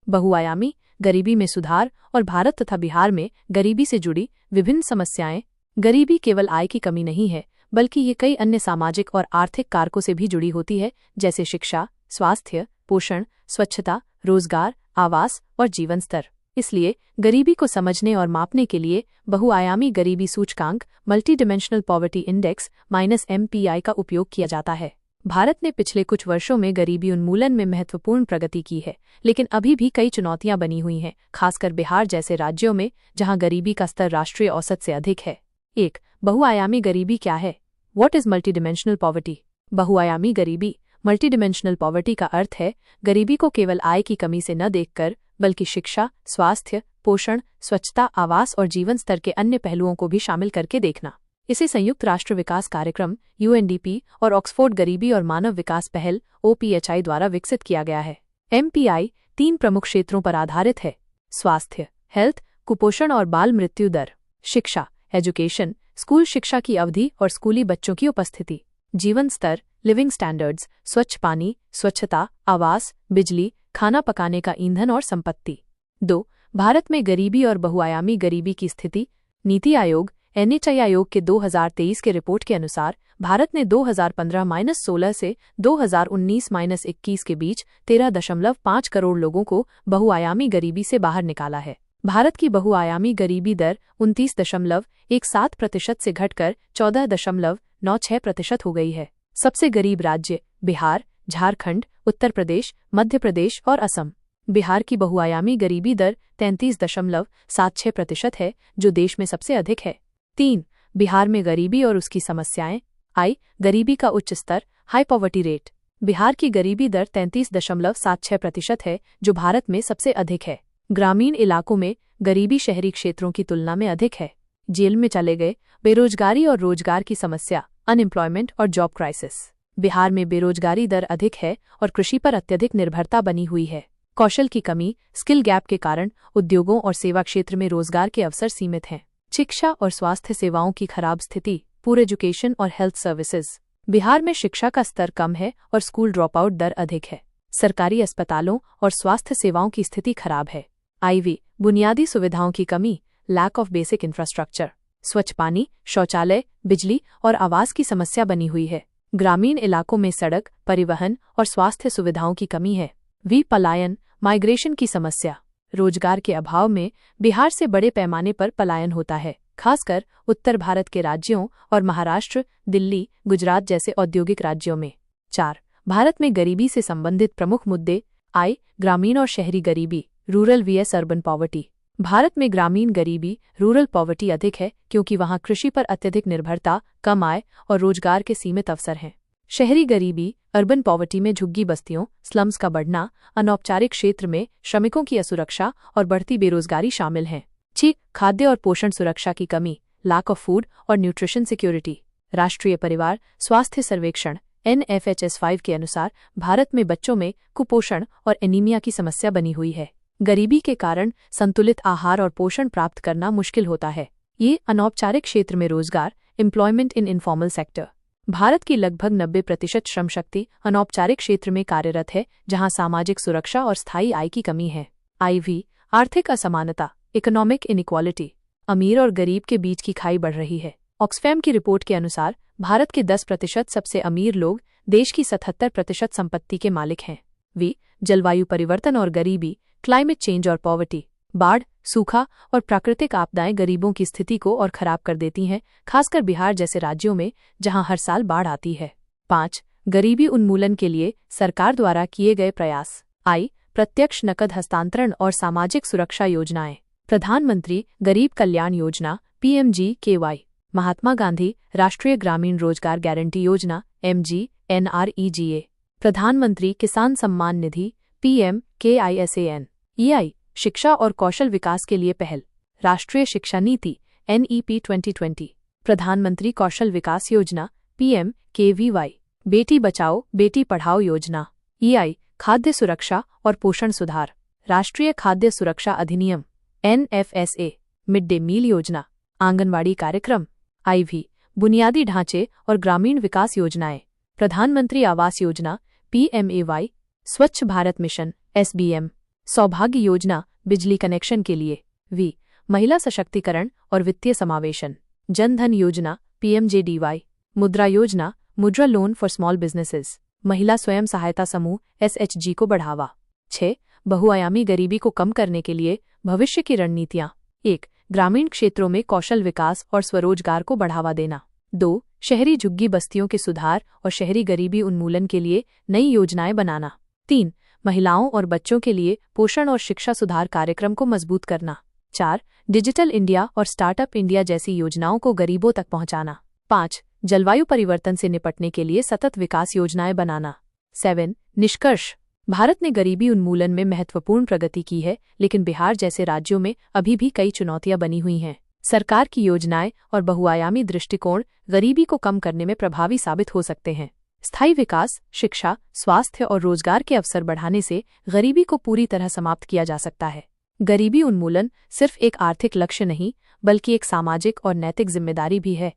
बहुआयामी गरीबी में सुधार और भारत तथा बिहार में गरीबी से जुड़ी विभिन्न समस्याएं। गरीबी केवल आय की कमी नहीं है, बल्कि ये कई अन्य सामाजिक और आर्थिक कारकों से भी जुड़ी होती है, जैसे शिक्षा, स्वास्थ्य, पोषण, स्वच्छता, रोजगार, आवास और जीवन स्तर। इसलिए गरीबी को समझने और मापने के लिए बहुआयामी गरीबी सूचकांक multi dimensional poverty index -MPI का उपयोग किया जाता है। भारत ने पिछले कुछ वर्षों में गरीबी उन्मूलन में महत्वपूर्ण प्रगति की है, लेकिन अभी भी कई चुनौतियां बनी हुई हैं, खासकर बिहार जैसे राज्यों में जहां गरीबी का स्तर राष्ट्रीय औसत से अधिक है। 1. बहुआयामी गरीबी क्या है? What is multi dimensional poverty? बहुआयामी गरीबी मल्टी डिमेंशनल पॉवर्टी का अर्थ है गरीबी को केवल आय की कमी से न देखकर, बल्कि शिक्षा, स्वास्थ्य, पोषण, स्वच्छता, आवास और जीवन स्तर के अन्य पहलुओं को भी शामिल करके देखना। इसे संयुक्त राष्ट्र विकास कार्यक्रम UNDP और ऑक्सफोर्ड गरीबी और मानव विकास पहल OPHI द्वारा विकसित किया गया है। MPI 3 प्रमुख क्षेत्रों पर आधारित है: स्वास्थ्य, हेल्थ, कुपोषण और बाल मृत्यु दर; शिक्षा, एजुकेशन, स्कूल शिक्षा की अवधि और स्कूली बच्चों की उपस्थिति; जीवन स्तर, लिविंग स्टैंडर्ड्स, स्वच्छ पानी, स्वच्छता, आवास, बिजली, खाना पकाने का ईंधन और संपत्ति। 2. भारत में गरीबी और बहुआयामी गरीबी की स्थिति। नीति आयोग NHI आयोग के 2023 के रिपोर्ट के अनुसार भारत ने 2015-16 से 2019-21 के बीच 13.5 करोड़ लोगों को बहुआयामी गरीबी से बाहर निकाला है। भारत की बहुआयामी गरीबी दर 29.17% से घटकर 14.96% हो गई है। सबसे गरीब राज्य बिहार, झारखंड, उत्तर प्रदेश, मध्य प्रदेश और असम। बिहार की बहुआयामी गरीबी दर 33.76% है, जो देश में सबसे अधिक है। 3. बिहार में गरीबी और उसकी समस्याएं। आई. गरीबी का उच्च स्तर, हाई पॉवर्टी रेट। बिहार की गरीबी दर 33.76% है, जो भारत में सबसे अधिक है। ग्रामीण इलाकों में गरीबी शहरी क्षेत्रों की तुलना में अधिक है। जेल में चले गए, बेरोजगारी और रोजगार की समस्या, अनएम्प्लॉयमेंट और जॉब क्राइसिस। बिहार में बेरोजगारी दर अधिक है और कृषि पर अत्यधिक निर्भरता बनी हुई है। कौशल की कमी, स्किल गैप के कारण उद्योगों और सेवा क्षेत्र में रोजगार के अवसर सीमित हैं। शिक्षा और स्वास्थ्य सेवाओं की खराब स्थिति, पुअर एजुकेशन और हेल्थ सर्विसेज। बिहार में शिक्षा का स्तर कम है और स्कूल ड्रॉप आउट दर अधिक है। सरकारी अस्पतालों और स्वास्थ्य सेवाओं की स्थिति खराब है। IV बुनियादी सुविधाओं की कमी, लैक ऑफ बेसिक इंफ्रास्ट्रक्चर। स्वच्छ पानी, शौचालय, बिजली और आवास की समस्या बनी हुई है। ग्रामीण इलाकों में सड़क, परिवहन और स्वास्थ्य सुविधाओं की कमी है। पलायन, माइग्रेशन की समस्या। रोजगार के अभाव में बिहार से बड़े पैमाने पर पलायन होता है, खासकर उत्तर भारत के राज्यों और महाराष्ट्र, दिल्ली, गुजरात जैसे औद्योगिक राज्यों में। 4. भारत में गरीबी से संबंधित प्रमुख मुद्दे। आई. ग्रामीण और शहरी गरीबी, rural vs urban poverty. Bharat में ग्रामीण गरीबी, रूरल पॉवर्टी अधिक है क्योंकि वहां कृषि पर अत्यधिक निर्भरता, कम आय और रोजगार के सीमित अवसर हैं। शहरी गरीबी, अर्बन पॉवर्टी में झुग्गी बस्तियों, स्लम्स का बढ़ना, अनौपचारिक क्षेत्र में श्रमिकों की असुरक्षा और बढ़ती बेरोजगारी शामिल हैं। 6. खाद्य और पोषण सुरक्षा की कमी, लैक ऑफ फूड और न्यूट्रिशन सिक्योरिटी। राष्ट्रीय परिवार स्वास्थ्य सर्वेक्षण NFHS 5 के अनुसार भारत में बच्चों में कुपोषण और एनीमिया की समस्या बनी हुई है। गरीबी के कारण संतुलित आहार और पोषण प्राप्त करना मुश्किल होता है। ये अनौपचारिक क्षेत्र में रोजगार, employment in informal sector. Bharat की लगभग 90% श्रम शक्ति अनौपचारिक क्षेत्र में कार्यरत है, जहां सामाजिक सुरक्षा और स्थायी आय की कमी है। IV आर्थिक असमानता, इकोनॉमिक इनइक्वालिटी। अमीर और गरीब के बीच की खाई बढ़ रही है। ऑक्सफैम की रिपोर्ट के अनुसार भारत के 10% सबसे अमीर लोग देश की 77% संपत्ति के मालिक हैं। जलवायु परिवर्तन और गरीबी, क्लाइमेट चेंज और पॉवर्टी। बाढ़, सूखा और प्राकृतिक आपदाएं गरीबों की स्थिति को और खराब कर देती हैं, खासकर बिहार जैसे राज्यों में जहां हर साल बाढ़ आती है। 5. गरीबी उन्मूलन के लिए सरकार द्वारा किए गए प्रयास। आई. प्रत्यक्ष नकद हस्तांतरण और सामाजिक सुरक्षा योजनाएं। प्रधानमंत्री गरीब कल्याण योजना PMGKY। महात्मा गांधी राष्ट्रीय ग्रामीण रोजगार गारंटी योजना MGNREGA। प्रधानमंत्री किसान सम्मान निधि PMKISAN। EI शिक्षा और कौशल विकास के लिए पहल। राष्ट्रीय शिक्षा नीति NEP 2020। प्रधानमंत्री कौशल विकास योजना PMKVY। बेटी बचाओ बेटी पढ़ाओ योजना। EI खाद्य सुरक्षा और पोषण सुधार। राष्ट्रीय खाद्य सुरक्षा अधिनियम NFSA। मिड डे मील योजना। आंगनवाड़ी कार्यक्रम। IV बुनियादी ढांचे और ग्रामीण विकास योजनाएं। प्रधानमंत्री आवास योजना PMAY। स्वच्छ भारत मिशन SBM। सौभाग्य योजना बिजली कनेक्शन के लिए। वी महिला सशक्तिकरण और वित्तीय समावेशन। जन धन योजना PMJDY। मुद्रा योजना मुद्रा लोन फॉर स्मॉल बिजनेसेस। महिला स्वयं सहायता समूह SHG को बढ़ावा। 6 बहुआयामी गरीबी को कम करने के लिए भविष्य की रणनीतियां। 1 ग्रामीण क्षेत्रों में कौशल विकास और स्वरोजगार को बढ़ावा देना। 2 शहरी झुग्गी बस्तियों के सुधार और शहरी गरीबी उन्मूलन के लिए नई योजनाएं बनाना। 3 महिलाओं और बच्चों के लिए पोषण और शिक्षा सुधार कार्यक्रम को मजबूत करना। 4 डिजिटल इंडिया और स्टार्टअप इंडिया जैसी योजनाओं को गरीबों तक पहुंचाना। 5 जलवायु परिवर्तन से निपटने के लिए सतत विकास योजनाएं बनाना। 7 निष्कर्ष। भारत ने गरीबी उन्मूलन में महत्वपूर्ण प्रगति की है, लेकिन बिहार जैसे राज्यों में अभी भी कई चुनौतियां बनी हुई हैं। सरकार की योजनाएं और बहुआयामी दृष्टिकोण गरीबी को कम करने में प्रभावी साबित हो सकते हैं। स्थायी विकास, शिक्षा, स्वास्थ्य और रोजगार के अवसर बढ़ाने से गरीबी को पूरी तरह समाप्त किया जा सकता है। गरीबी उन्मूलन सिर्फ एक आर्थिक लक्ष्य नहीं, बल्कि एक सामाजिक और नैतिक जिम्मेदारी भी है।